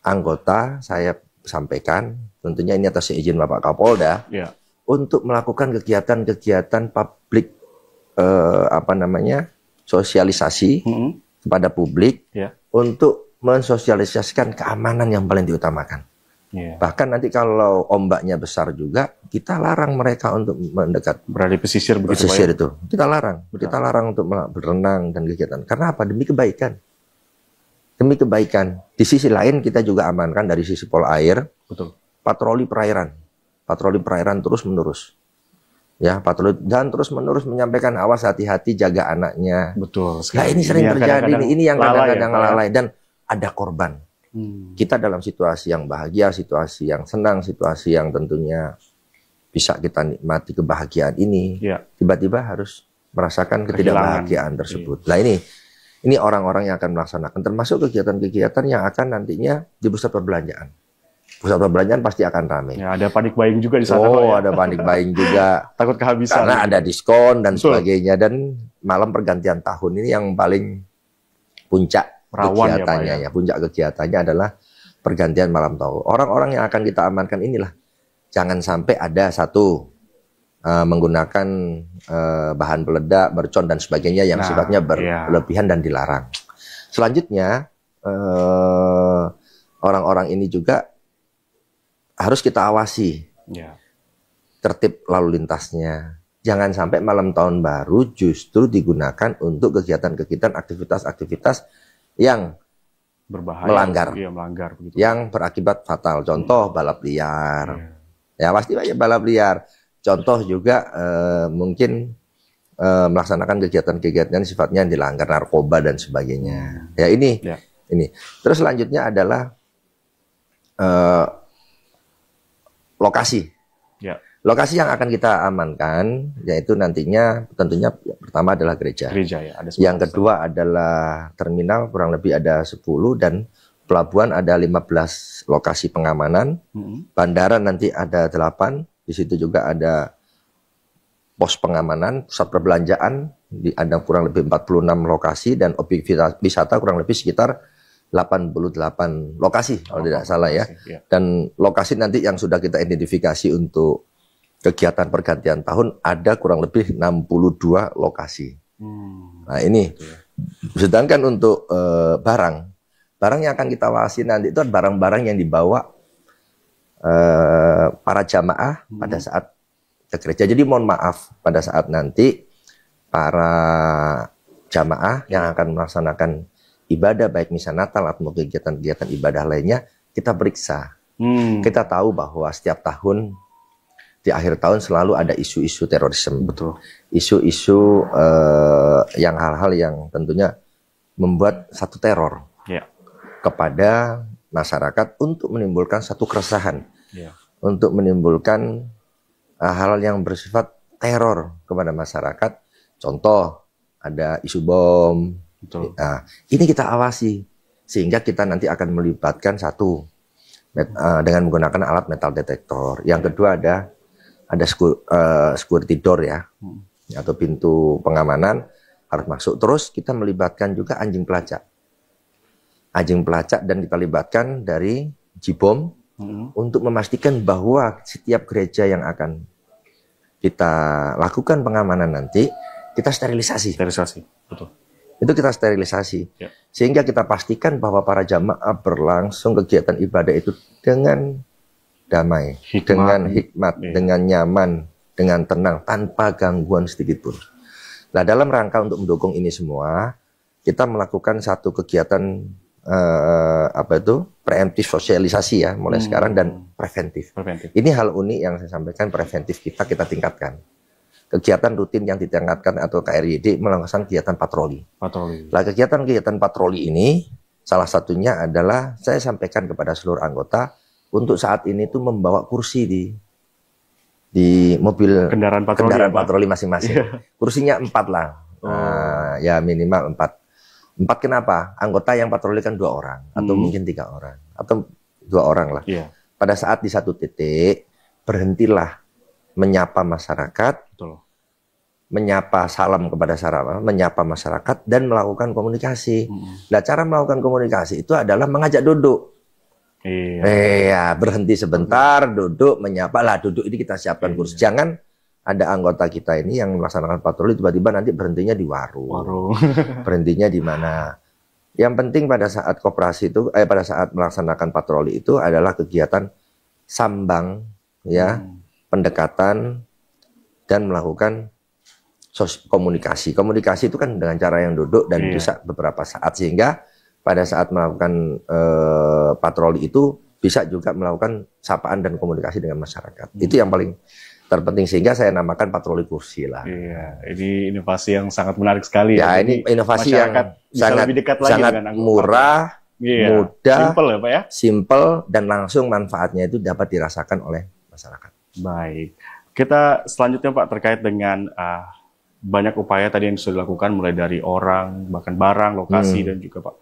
anggota saya sampaikan, tentunya ini atas izin Bapak Kapolda, untuk melakukan kegiatan-kegiatan publik sosialisasi kepada publik untuk mensosialisasikan keamanan yang paling diutamakan. Bahkan nanti kalau ombaknya besar juga, kita larang mereka untuk mendekat berada di pesisir itu. Kita larang untuk berenang dan kegiatan. Karena apa? Demi kebaikan. Demi kebaikan. Di sisi lain kita juga amankan dari sisi polair, patroli perairan terus-menerus. Ya, patroli dan terus-menerus menyampaikan, awas, hati-hati, jaga anaknya. Nah, ini sering terjadi, ini yang kadang-kadang lalai dan ada korban. Kita dalam situasi yang bahagia, situasi yang senang, situasi yang tentunya bisa kita nikmati kebahagiaan ini, tiba-tiba harus merasakan ketidakbahagiaan tersebut. Nah, ini orang-orang yang akan melaksanakan, termasuk kegiatan-kegiatan yang akan nantinya di pusat perbelanjaan. Pusat perbelanjaan pasti akan ramai. Ya, ada panic buying juga di sana. Ada panic buying juga. Takut kehabisan. Karena ada diskon dan sebagainya. Dan malam pergantian tahun ini yang paling puncak kegiatannya. Puncak kegiatannya adalah pergantian malam tahun. Orang-orang yang akan kita amankan inilah. Jangan sampai ada satu menggunakan bahan peledak, mercon dan sebagainya yang sifatnya berlebihan dan dilarang. Selanjutnya orang-orang ini juga harus kita awasi tertib lalu lintasnya. Jangan sampai malam tahun baru justru digunakan untuk kegiatan-kegiatan, aktivitas-aktivitas yang berbahaya, melanggar yang berakibat fatal. Contoh balap liar. Ya, pasti banyak balap liar. Contoh juga mungkin melaksanakan kegiatan-kegiatan sifatnya yang dilanggar, narkoba dan sebagainya. Ya, ini. Terus selanjutnya adalah lokasi. Lokasi yang akan kita amankan yaitu nantinya tentunya pertama adalah gereja. Yang kedua adalah terminal, kurang lebih ada 10, dan pelabuhan ada 15 lokasi pengamanan. Bandara nanti ada 8. Di situ juga ada pos pengamanan, pusat perbelanjaan ada kurang lebih 46 lokasi, dan objek wisata kurang lebih sekitar 88 lokasi kalau tidak salah ya. Dan lokasi nanti yang sudah kita identifikasi untuk kegiatan pergantian tahun ada kurang lebih 62 lokasi. Nah, ini. Sedangkan untuk barang yang akan kita awasi nanti itu barang-barang yang dibawa para jamaah pada saat ke gereja. Jadi mohon maaf pada saat nanti para jamaah yang akan melaksanakan ibadah baik misa Natal atau kegiatan-kegiatan ibadah lainnya, kita periksa. Kita tahu bahwa setiap tahun di akhir tahun selalu ada isu-isu terorisme, isu-isu yang hal-hal yang tentunya membuat satu teror kepada masyarakat untuk menimbulkan satu keresahan. untuk menimbulkan hal yang bersifat teror kepada masyarakat. Contoh, ada isu bom. Nah, ini kita awasi sehingga kita nanti akan melibatkan satu dengan menggunakan alat metal detektor. Yang kedua ada security door ya, atau pintu pengamanan harus masuk. Terus kita melibatkan juga anjing pelacak. Anjing pelacak dan kita libatkan dari Jibom untuk memastikan bahwa setiap gereja yang akan kita lakukan pengamanan nanti kita sterilisasi. Betul. Itu kita sterilisasi. Sehingga kita pastikan bahwa para jamaah berlangsung kegiatan ibadah itu dengan damai, dengan hikmat, dengan nyaman, dengan tenang, tanpa gangguan sedikit pun. Nah, dalam rangka untuk mendukung ini semua, kita melakukan satu kegiatan preemptif sosialisasi ya, mulai sekarang, dan preventif. Ini hal unik yang saya sampaikan, preventif kita tingkatkan. Kegiatan rutin yang ditingkatkan atau KRYD melakukan kegiatan patroli. Nah, kegiatan patroli ini salah satunya adalah saya sampaikan kepada seluruh anggota untuk saat ini tuh membawa kursi di mobil kendaraan patroli masing-masing. Kursinya 4 lah, ya minimal 4. 4 kenapa? Anggota yang patroli kan 2 orang atau mungkin 3 orang atau 2 orang lah. Pada saat di satu titik berhentilah menyapa masyarakat, menyapa salam kepada menyapa masyarakat dan melakukan komunikasi. Nah, cara melakukan komunikasi itu adalah mengajak duduk. Berhenti sebentar, duduk, menyapa lah, duduk ini kita siapkan kursi. Jangan ada anggota kita ini yang melaksanakan patroli tiba-tiba nanti berhentinya di warung. Berhentinya di mana? Yang penting pada saat koperasi itu, pada saat melaksanakan patroli itu adalah kegiatan sambang, ya, pendekatan dan melakukan komunikasi. Komunikasi itu kan dengan cara yang duduk dan bisa beberapa saat, sehingga pada saat melakukan patroli itu bisa juga melakukan sapaan dan komunikasi dengan masyarakat. Itu yang paling terpenting, sehingga saya namakan patroli kursi lah. Ini inovasi yang sangat menarik sekali. Ya, ini inovasi yang sangat murah, mudah, simple ya Pak ya? Simple dan langsung manfaatnya itu dapat dirasakan oleh masyarakat. Baik, kita selanjutnya Pak terkait dengan banyak upaya tadi yang sudah dilakukan, mulai dari orang, bahkan barang, lokasi dan juga Pak.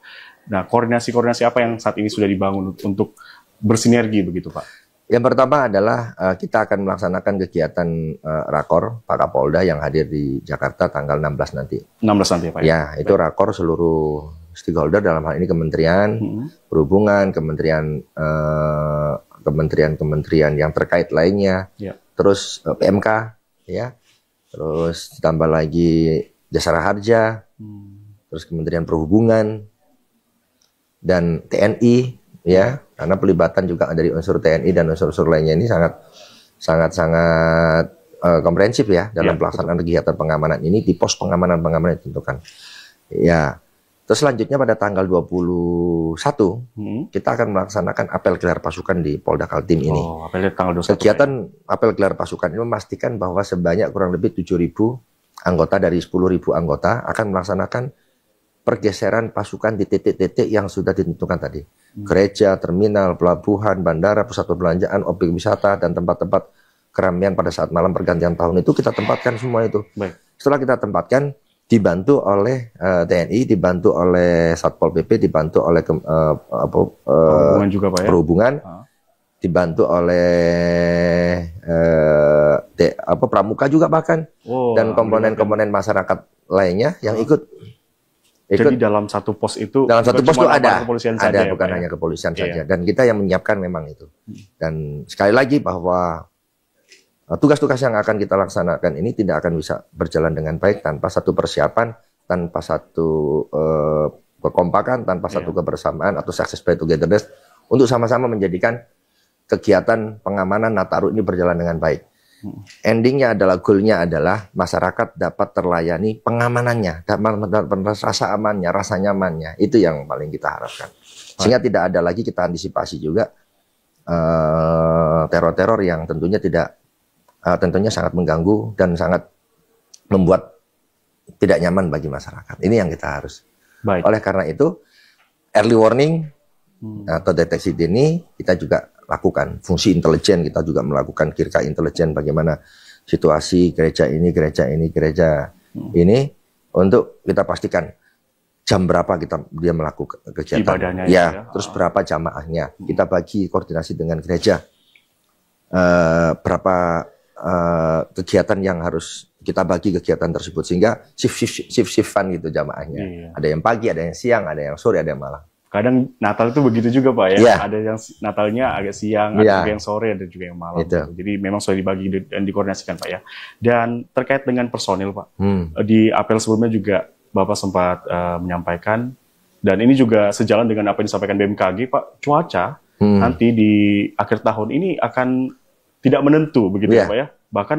Nah, koordinasi apa yang saat ini sudah dibangun untuk bersinergi begitu Pak? Yang pertama adalah kita akan melaksanakan kegiatan rakor Pak Kapolda yang hadir di Jakarta tanggal 16 nanti. 16 nanti ya Pak? Ya, itu rakor seluruh stakeholder, dalam hal ini Kementerian Perhubungan, kementerian yang terkait lainnya, terus PMK, ya, terus ditambah lagi Jasara Harja, terus Kementerian Perhubungan dan TNI, ya, karena pelibatan juga dari unsur TNI dan unsur-unsur lainnya ini sangat komprehensif ya dalam pelaksanaan kegiatan pengamanan ini di pos pengamanan ditentukan. Ya, terus selanjutnya pada tanggal 21 kita akan melaksanakan apel gelar pasukan di Polda Kaltim ini. Kegiatan apel gelar pasukan ini memastikan bahwa sebanyak kurang lebih 7.000 anggota dari 10.000 anggota akan melaksanakan pergeseran pasukan di titik-titik yang sudah ditentukan tadi. Gereja, terminal, pelabuhan, bandara, pusat perbelanjaan, objek wisata, dan tempat-tempat keramaian pada saat malam pergantian tahun itu kita tempatkan semua itu. Setelah kita tempatkan, dibantu oleh TNI, dibantu oleh Satpol PP, dibantu oleh Perhubungan juga Pak ya? Perhubungan, dibantu oleh Pramuka juga bahkan, dan komponen-komponen masyarakat lainnya yang ikut. Jadi dalam satu pos itu, dalam satu pos itu ada saja, bukan hanya kepolisian saja, dan kita yang menyiapkan memang itu. Dan sekali lagi bahwa tugas-tugas yang akan kita laksanakan ini tidak akan bisa berjalan dengan baik tanpa satu persiapan, tanpa satu kekompakan, tanpa satu kebersamaan atau success by togetherness untuk sama-sama menjadikan kegiatan pengamanan Nataru ini berjalan dengan baik. Endingnya adalah, goalnya adalah masyarakat dapat terlayani pengamanannya, dapat rasa amannya, rasa nyamannya. Itu yang paling kita harapkan. Sehingga tidak ada lagi, kita antisipasi juga teror-teror yang tentunya sangat mengganggu dan sangat membuat tidak nyaman bagi masyarakat. Ini yang kita harus. Oleh karena itu, early warning atau deteksi dini kita juga lakukan. Fungsi intelijen kita juga melakukan kirka intelijen bagaimana situasi gereja ini untuk kita pastikan jam berapa dia melakukan kegiatan ibadahnya ya, terus berapa jamaahnya. Kita bagi koordinasi dengan gereja berapa kegiatan yang harus kita bagi kegiatan tersebut sehingga shift-shiftan gitu jamaahnya. Ada yang pagi, ada yang siang, ada yang sore, ada yang malam. Kadang Natal itu begitu juga Pak ya. Yeah. Ada yang Natalnya agak siang, ada juga yang sore, ada juga yang malam. Gitu. Jadi memang sudah dibagi dan dikoordinasikan Pak ya. Dan terkait dengan personil Pak, di apel sebelumnya juga Bapak sempat menyampaikan, dan ini juga sejalan dengan apa yang disampaikan BMKG Pak, cuaca nanti di akhir tahun ini akan tidak menentu begitu Pak ya. Bahkan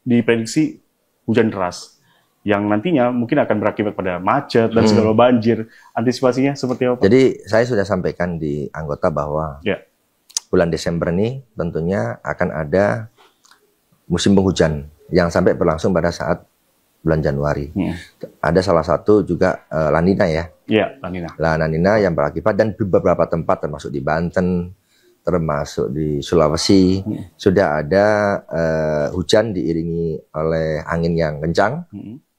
diprediksi hujan deras yang nantinya mungkin akan berakibat pada macet dan segala banjir. Antisipasinya seperti apa? Jadi saya sudah sampaikan di anggota bahwa bulan Desember ini tentunya akan ada musim penghujan yang sampai berlangsung pada saat bulan Januari. Ada salah satu juga La Nina ya. Iya, La Nina. La Nina yang berakibat dan di beberapa tempat termasuk di Banten, termasuk di Sulawesi sudah ada hujan diiringi oleh angin yang kencang.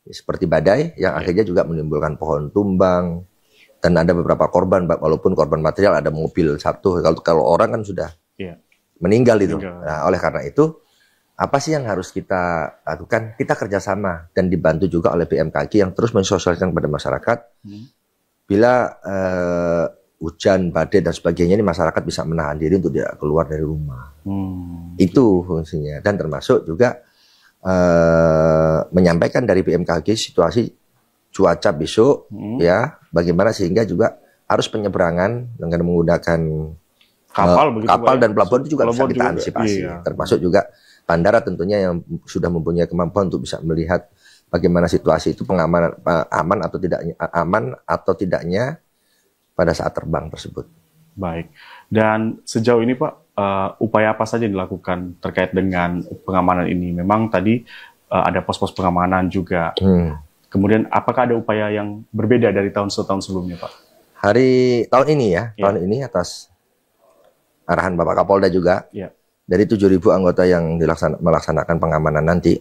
Seperti badai yang akhirnya juga menimbulkan pohon tumbang dan ada beberapa korban walaupun korban material ada mobil satu kalau orang kan sudah meninggal itu. Nah, oleh karena itu apa sih yang harus kita lakukan? Kita kerjasama dan dibantu juga oleh BMKG yang terus mensosialisasikan kepada masyarakat bila hujan, badai dan sebagainya ini masyarakat bisa menahan diri untuk tidak keluar dari rumah. Itu fungsinya dan termasuk juga menyampaikan dari BMKG situasi cuaca besok ya bagaimana sehingga juga arus penyeberangan dengan menggunakan kapal dan pelabuhan itu juga bisa kita antisipasi termasuk juga bandara tentunya yang sudah mempunyai kemampuan untuk bisa melihat bagaimana situasi itu pengamanan aman atau tidaknya pada saat terbang tersebut. Baik. Dan sejauh ini Pak, upaya apa saja yang dilakukan terkait dengan pengamanan ini? Memang tadi ada pos-pos pengamanan juga. Kemudian apakah ada upaya yang berbeda dari tahun-tahun sebelumnya Pak? Tahun ini ya, tahun ini atas arahan Bapak Kapolda juga, dari 7.000 anggota yang melaksanakan pengamanan nanti,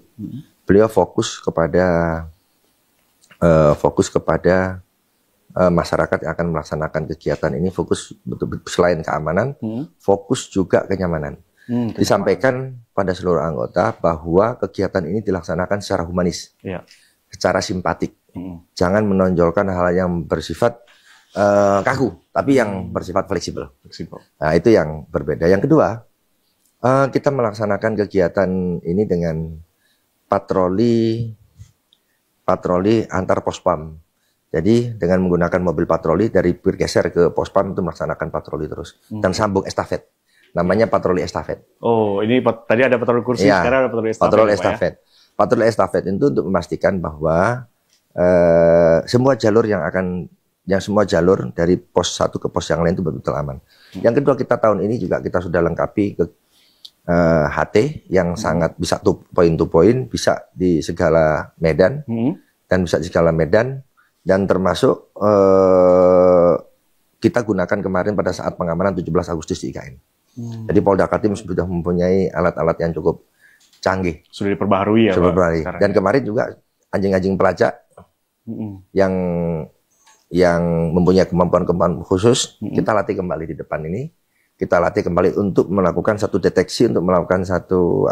beliau fokus kepada masyarakat yang akan melaksanakan kegiatan ini fokus betul-betul selain keamanan, fokus juga kenyamanan. Disampaikan pada seluruh anggota bahwa kegiatan ini dilaksanakan secara humanis, secara simpatik. Jangan menonjolkan hal yang bersifat kaku, tapi yang bersifat fleksibel. Nah, itu yang berbeda. Yang kedua, kita melaksanakan kegiatan ini dengan patroli antar pospam. Jadi dengan menggunakan mobil patroli dari bergeser ke pospam itu melaksanakan patroli terus dan sambung estafet. Namanya patroli estafet. Oh, ini tadi ada patroli kursi, sekarang ada patroli estafet. Patroli estafet. Patroli estafet itu untuk memastikan bahwa semua jalur semua jalur dari pos satu ke pos yang lain itu betul-betul aman. Yang kedua, kita tahun ini juga kita sudah lengkapi ke HT yang sangat bisa point to point, bisa di segala medan dan bisa di segala medan. Dan termasuk kita gunakan kemarin pada saat pengamanan 17 Agustus di IKN. Jadi Polda Kaltim sudah mempunyai alat-alat yang cukup canggih. Sudah diperbaharui ya Pak? Dan kemarin juga anjing-anjing pelacak yang mempunyai kemampuan khusus, kita latih kembali di depan ini. Kita latih kembali untuk melakukan satu deteksi, untuk melakukan satu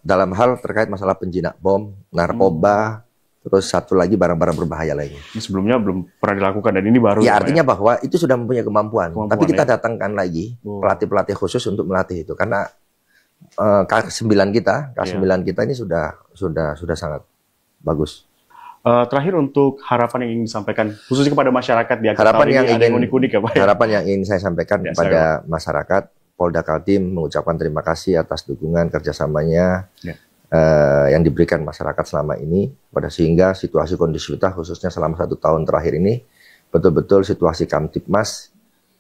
dalam hal terkait masalah penjinak bom, narkoba, terus satu lagi barang-barang berbahaya lainnya. Ini sebelumnya belum pernah dilakukan dan ini baru. Ya artinya bahwa itu sudah mempunyai kemampuan tapi kita datangkan lagi pelatih-pelatih khusus untuk melatih itu karena K9 kita ini sudah sangat bagus. Terakhir untuk harapan yang ingin disampaikan khususnya kepada masyarakat di akhir tahun ini ada yang unik-unik ya Pak? Harapan yang ingin saya sampaikan kepada masyarakat, Polda Kaltim mengucapkan terima kasih atas dukungan kerjasamanya yang diberikan masyarakat selama ini, sehingga situasi kondisivitas khususnya selama 1 tahun terakhir ini betul-betul situasi Kamtibmas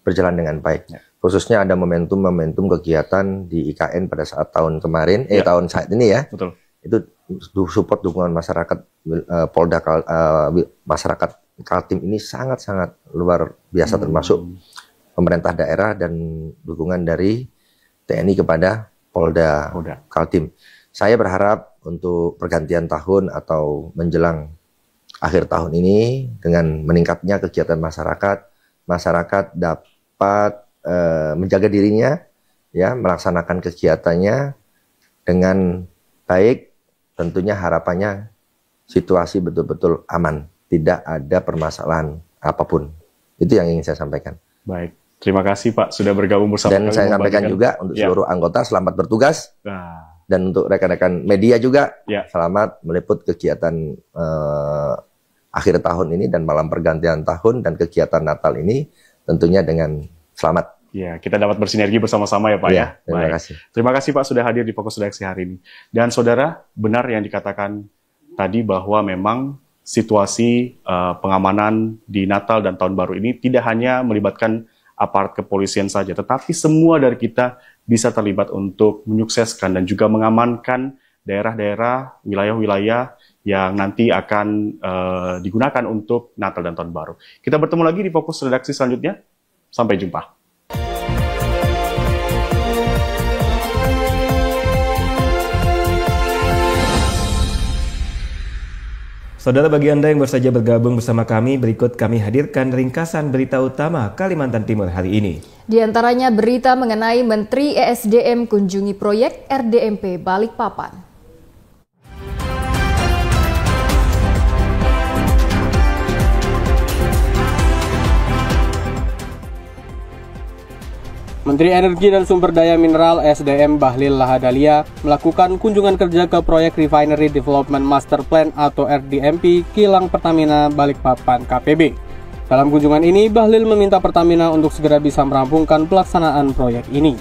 berjalan dengan baik. Khususnya ada momentum kegiatan di IKN pada saat tahun kemarin, tahun saat ini ya. Betul. Itu support dukungan masyarakat masyarakat Kaltim ini sangat-sangat luar biasa termasuk pemerintah daerah dan dukungan dari TNI kepada Polda Kaltim. Saya berharap untuk pergantian tahun atau menjelang akhir tahun ini dengan meningkatnya kegiatan masyarakat dapat menjaga dirinya, ya, melaksanakan kegiatannya dengan baik. Tentunya harapannya situasi betul-betul aman, tidak ada permasalahan apapun. Itu yang ingin saya sampaikan. Baik, terima kasih Pak sudah bergabung bersama kami. Dan saya sampaikan juga untuk seluruh anggota selamat bertugas. Dan untuk rekan-rekan media juga selamat meliput kegiatan akhir tahun ini dan malam pergantian tahun dan kegiatan Natal ini tentunya dengan selamat. Ya, kita dapat bersinergi bersama-sama ya Pak ya. Terima kasih. Terima kasih Pak sudah hadir di Fokus Redaksi hari ini. Dan saudara, benar yang dikatakan tadi bahwa memang situasi pengamanan di Natal dan Tahun Baru ini tidak hanya melibatkan aparat kepolisian saja, tetapi semua dari kita bisa terlibat untuk menyukseskan dan juga mengamankan daerah-daerah, wilayah-wilayah yang nanti akan digunakan untuk Natal dan Tahun Baru. Kita bertemu lagi di Fokus Redaksi selanjutnya. Sampai jumpa. Saudara, bagi Anda yang baru saja bergabung bersama kami, berikut kami hadirkan ringkasan berita utama Kalimantan Timur hari ini. Di antaranya berita mengenai Menteri ESDM kunjungi proyek RDMP Balikpapan. Menteri Energi dan Sumber Daya Mineral (SDM) Bahlil Lahadalia melakukan kunjungan kerja ke proyek Refinery Development Master Plan atau RDMP kilang Pertamina Balikpapan KPB. Dalam kunjungan ini, Bahlil meminta Pertamina untuk segera bisa merampungkan pelaksanaan proyek ini.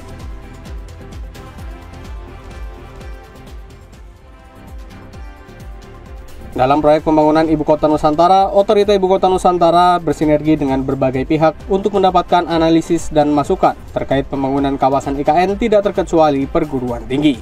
Dalam proyek pembangunan Ibu Kota Nusantara, Otorita Ibu Kota Nusantara bersinergi dengan berbagai pihak untuk mendapatkan analisis dan masukan terkait pembangunan kawasan IKN tidak terkecuali perguruan tinggi.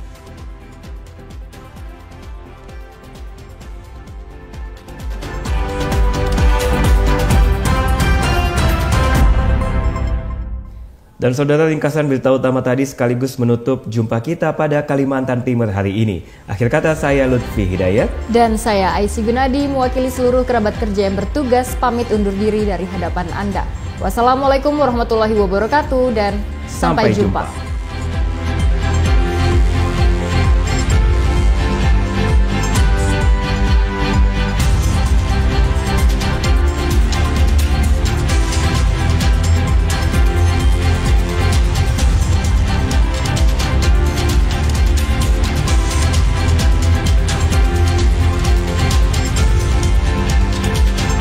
Dan saudara, ringkasan berita utama tadi sekaligus menutup jumpa kita pada Kalimantan Timur hari ini. Akhir kata, saya Lutfi Hidayat. Dan saya Aisyah Gunadi, mewakili seluruh kerabat kerja yang bertugas, pamit undur diri dari hadapan Anda. Wassalamualaikum warahmatullahi wabarakatuh dan sampai jumpa.